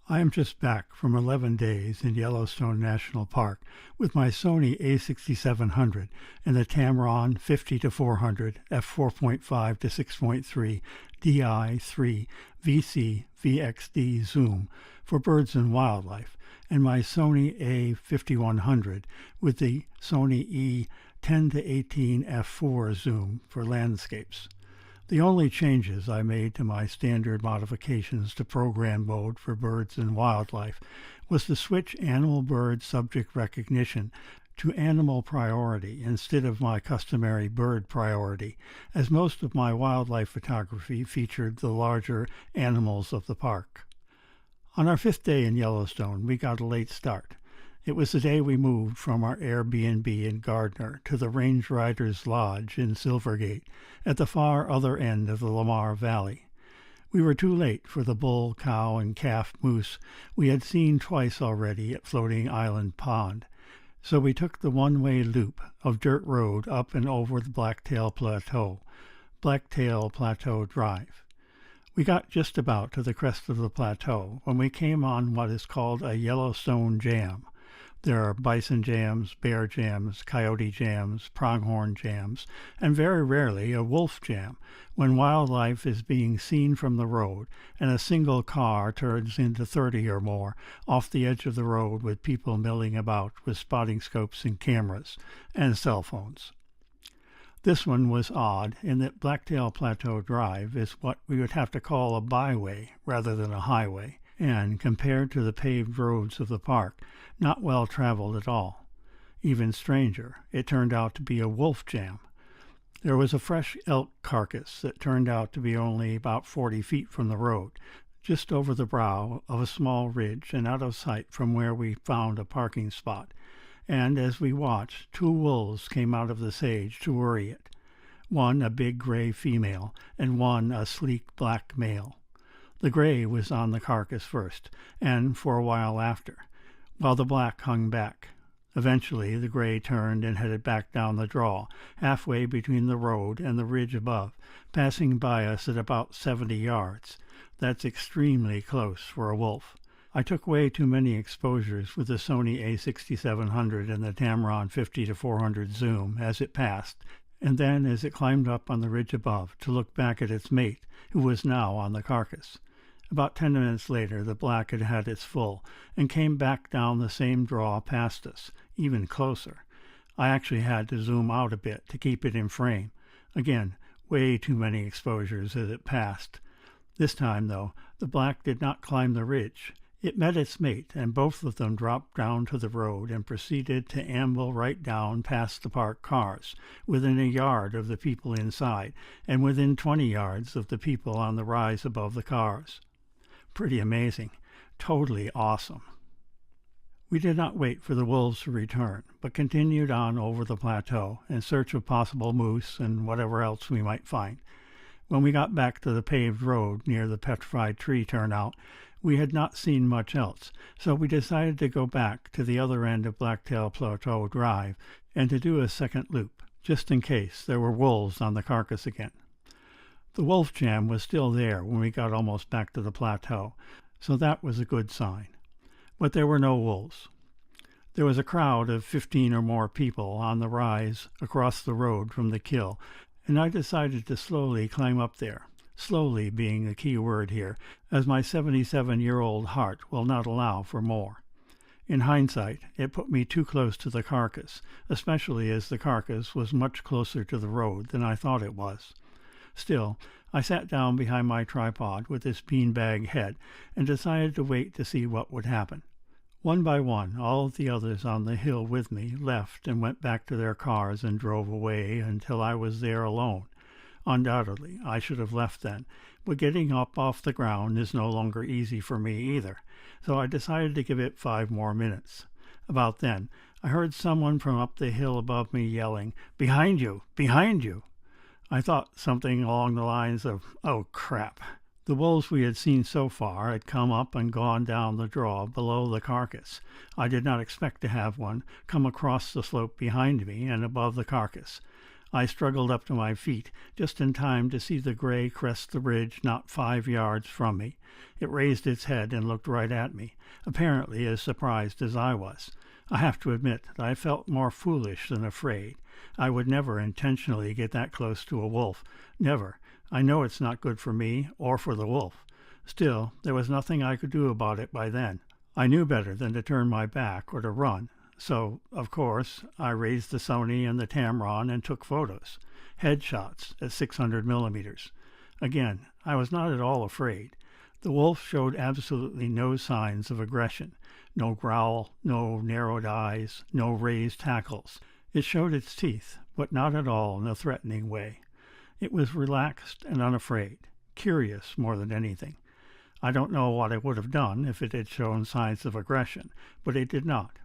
I am just back from 11 days in Yellowstone National Park with my Sony a6700 and the Tamron 50-400 f4.5-6.3 DI3 VC VXD zoom for birds and wildlife, and my Sony a5100 with the Sony E10-18 f4 zoom for landscapes. The only changes I made to my standard modifications to program mode for birds and wildlife was to switch animal-bird subject recognition to animal priority instead of my customary bird priority, as most of my wildlife photography featured the larger animals of the park. On our 5th day in Yellowstone, we got a late start. It was the day we moved from our Airbnb in Gardner to the Range Riders Lodge in Silvergate, at the far other end of the Lamar Valley. We were too late for the bull, cow, and calf moose we had seen twice already at Floating Island Pond, so we took the one-way loop of dirt road up and over the Blacktail Plateau Drive. We got just about to the crest of the plateau when we came on what is called a Yellowstone jam. There are bison jams, bear jams, coyote jams, pronghorn jams, and very rarely a wolf jam, when wildlife is being seen from the road and a single car turns into 30 or more off the edge of the road with people milling about with spotting scopes and cameras and cell phones. This one was odd in that Blacktail Plateau Drive is what we would have to call a byway rather than a highway, and, compared to the paved roads of the park, not well traveled at all. Even stranger, it turned out to be a wolf jam. There was a fresh elk carcass that turned out to be only about 40 feet from the road, just over the brow of a small ridge and out of sight from where we found a parking spot. And as we watched, 2 wolves came out of the sage to worry it. One a big gray female, and one a sleek black male. The gray was on the carcass first, and for a while after, while the black hung back. Eventually the gray turned and headed back down the draw, halfway between the road and the ridge above, passing by us at about 70 yards. That's extremely close for a wolf. I took way too many exposures with the Sony a6700 and the Tamron 50-400 zoom as it passed, and then as it climbed up on the ridge above to look back at its mate, who was now on the carcass. About 10 minutes later, the black had had its full and came back down the same draw past us, even closer. I actually had to zoom out a bit to keep it in frame. Again, way too many exposures as it passed. This time, though, the black did not climb the ridge. It met its mate, and both of them dropped down to the road and proceeded to amble right down past the parked cars, within a yard of the people inside, and within 20 yards of the people on the rise above the cars. Pretty amazing. Totally awesome. We did not wait for the wolves to return, but continued on over the plateau in search of possible moose and whatever else we might find. When we got back to the paved road near the petrified tree turnout, we had not seen much else, so we decided to go back to the other end of Blacktail Plateau Drive and to do a second loop, just in case there were wolves on the carcass again. The wolf jam was still there when we got almost back to the plateau, so that was a good sign. But there were no wolves. There was a crowd of 15 or more people on the rise across the road from the kill, and I decided to slowly climb up there, slowly being the key word here, as my 77-year-old heart will not allow for more. In hindsight, it put me too close to the carcass, especially as the carcass was much closer to the road than I thought it was. Still, I sat down behind my tripod with this beanbag head and decided to wait to see what would happen. One by one, all of the others on the hill with me left and went back to their cars and drove away until I was there alone. Undoubtedly, I should have left then, but getting up off the ground is no longer easy for me either, so I decided to give it 5 more minutes. About then, I heard someone from up the hill above me yelling, "Behind you! Behind you!" I thought something along the lines of, "Oh, crap." The wolves we had seen so far had come up and gone down the draw below the carcass. I did not expect to have one come across the slope behind me and above the carcass. I struggled up to my feet just in time to see the gray crest the ridge not 5 yards from me. It raised its head and looked right at me, apparently as surprised as I was. I have to admit that I felt more foolish than afraid. I would never intentionally get that close to a wolf. Never. I know it's not good for me or for the wolf. Still, there was nothing I could do about it by then. I knew better than to turn my back or to run. So, of course, I raised the Sony and the Tamron and took photos. Headshots at 600 millimeters. Again, I was not at all afraid. The wolf showed absolutely no signs of aggression. No growl, no narrowed eyes, no raised hackles. It showed its teeth, but not at all in a threatening way. It was relaxed and unafraid, curious more than anything. I don't know what I would have done if it had shown signs of aggression, but it did not.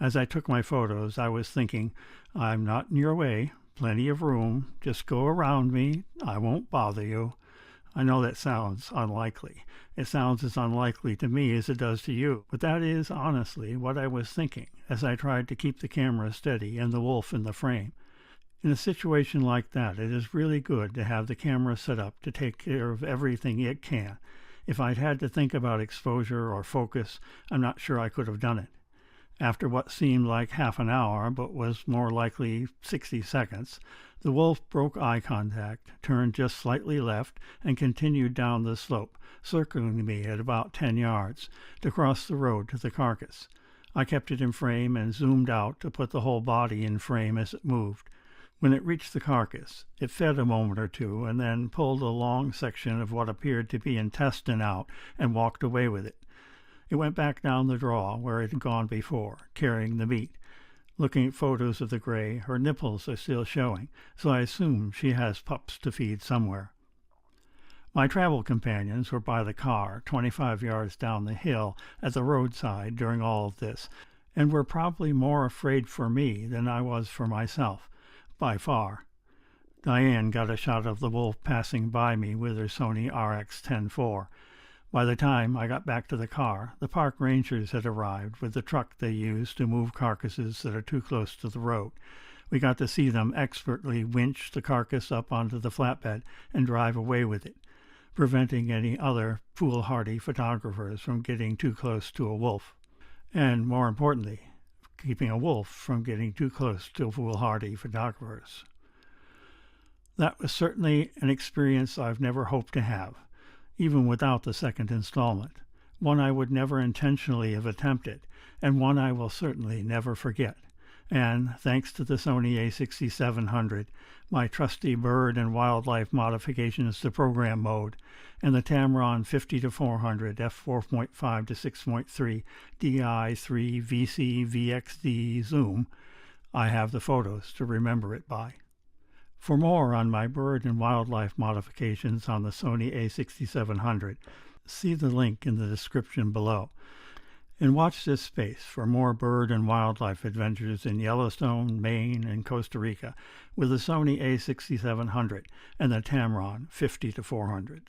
As I took my photos, I was thinking, I'm not in your way, plenty of room, just go around me, I won't bother you. I know that sounds unlikely. It sounds as unlikely to me as it does to you, but that is honestly what I was thinking as I tried to keep the camera steady and the wolf in the frame. In a situation like that, it is really good to have the camera set up to take care of everything it can. If I'd had to think about exposure or focus, I'm not sure I could have done it. After what seemed like half an hour, but was more likely 60 seconds, the wolf broke eye contact, turned just slightly left, and continued down the slope, circling me at about 10 yards, to cross the road to the carcass. I kept it in frame and zoomed out to put the whole body in frame as it moved. When it reached the carcass, it fed a moment or two and then pulled a long section of what appeared to be intestine out and walked away with it. It went back down the draw where it had gone before, carrying the meat. Looking at photos of the gray, her nipples are still showing, so I assume she has pups to feed somewhere. My travel companions were by the car, 25 yards down the hill at the roadside during all of this, and were probably more afraid for me than I was for myself, by far. Diane got a shot of the wolf passing by me with her Sony RX-10-4. By the time I got back to the car, the park rangers had arrived with the truck they use to move carcasses that are too close to the road. We got to see them expertly winch the carcass up onto the flatbed and drive away with it, preventing any other foolhardy photographers from getting too close to a wolf. And more importantly, keeping a wolf from getting too close to foolhardy photographers. That was certainly an experience I've never hoped to have, even without the second installment, one I would never intentionally have attempted, and one I will certainly never forget. And, thanks to the Sony a6700, my trusty bird and wildlife modifications to program mode, and the Tamron 50-400 f4.5-6.3 DI3 VC VXD zoom, I have the photos to remember it by. For more on my bird and wildlife modifications on the Sony a6700, see the link in the description below. And watch this space for more bird and wildlife adventures in Yellowstone, Maine, and Costa Rica with the Sony a6700 and the Tamron 50-400.